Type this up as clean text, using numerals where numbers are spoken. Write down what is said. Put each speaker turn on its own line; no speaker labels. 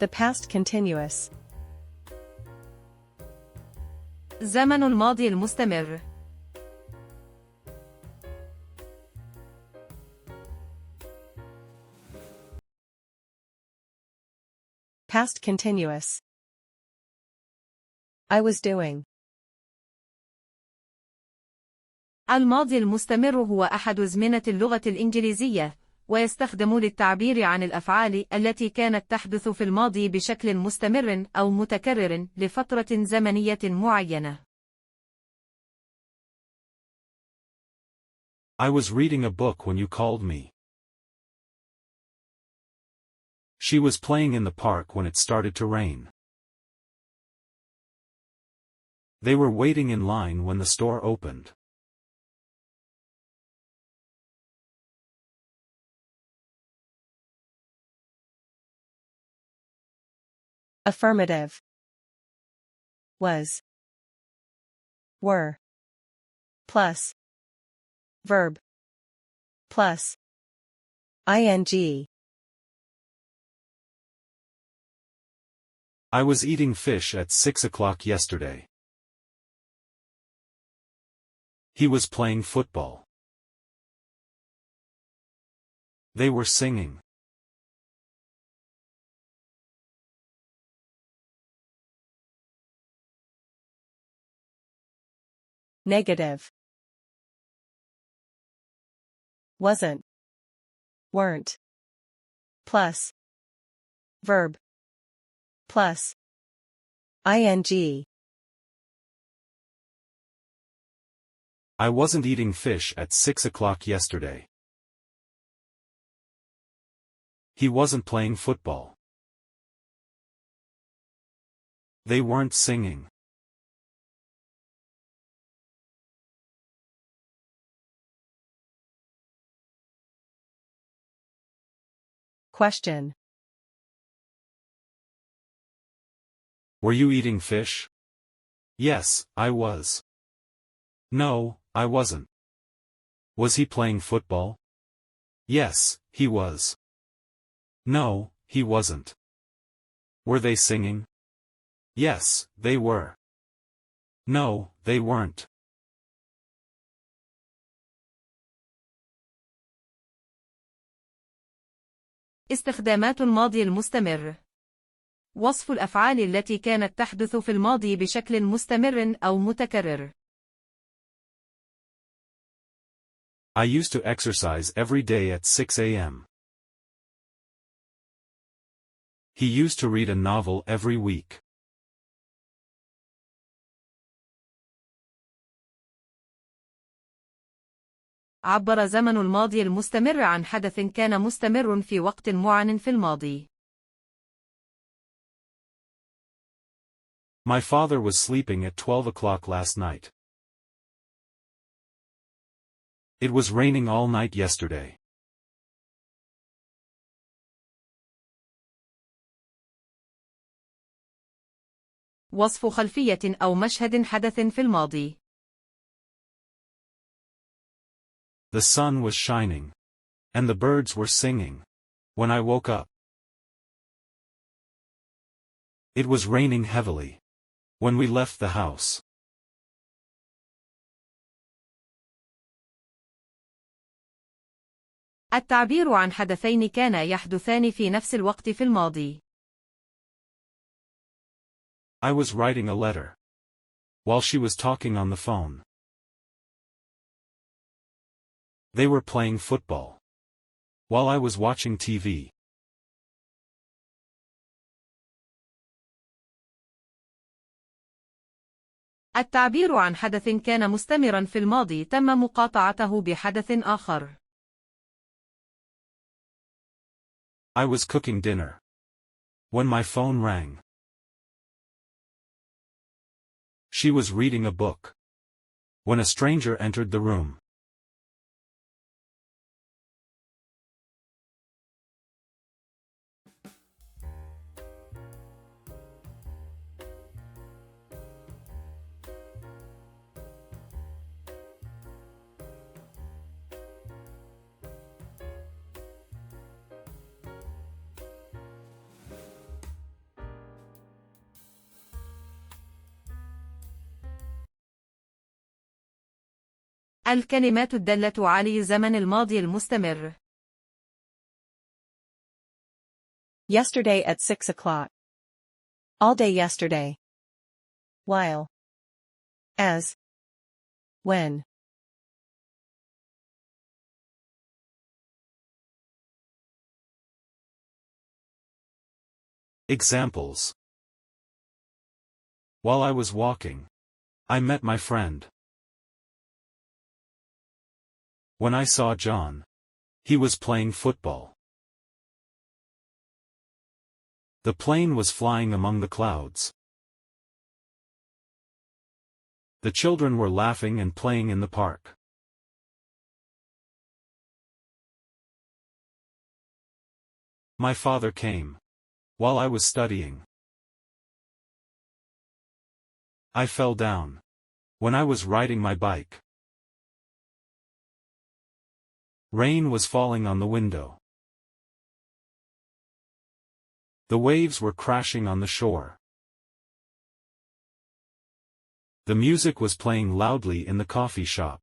The past continuous.
زمن الماضي المستمر.
Past continuous. I was doing.
الماضي المستمر هو أحد أزمنة اللغة الإنجليزية، ويستخدم للتعبير عن الأفعال التي كانت تحدث في الماضي بشكل مستمر أو متكرر لفترة زمنية معينة.
I was reading a book when you called me. She was playing in the park when it started to rain. They were waiting in line when the store opened.
Affirmative. Was. Were. Plus. Verb. Plus. ing.
I was eating fish at 6 o'clock yesterday. He was playing football. They were singing.
Negative. Wasn't. Weren't. Plus. Verb. Plus. ing.
I wasn't eating fish at 6 o'clock yesterday. He wasn't playing football. They weren't singing.
Question.
Were you eating fish? Yes, I was. No, I wasn't. Was he playing football? Yes, he was. No, he wasn't. Were they singing? Yes, they were. No, they weren't.
استخدامات الماضي المستمر. وصف الأفعال التي كانت تحدث في الماضي بشكل مستمر أو متكرر.
I used to exercise every day at 6 a.m. He used to read a novel every week.
عبر زمن الماضي المستمر عن حدث كان مستمر في وقت معين في الماضي.
My father was sleeping at 12 o'clock last night. It was raining all night yesterday.
وصف خلفية أو مشهد حدث في الماضي.
The sun was shining. And the birds were singing. When I woke up. It was raining heavily. When we left the house.
التعبير عن حدثين كانا يحدثان في نفس الوقت في الماضي.
I was writing a letter. While she was talking on the phone. They were playing football. While I was watching TV.
التعبير عن حدث كان مستمرا في الماضي تم مقاطعته بحدث آخر.
I was cooking dinner. When my phone rang. She was reading a book. When a stranger entered the room.
الكلمات الدالة على زمن الماضي المستمر.
Yesterday at 6 o'clock. All day yesterday. While. As. When.
Examples. While I was walking, I met my friend. When I saw John, he was playing football. The plane was flying among the clouds. The children were laughing and playing in the park. My father came while I was studying. I fell down when I was riding my bike. Rain was falling on the window. The waves were crashing on the shore. The music was playing loudly in the coffee shop.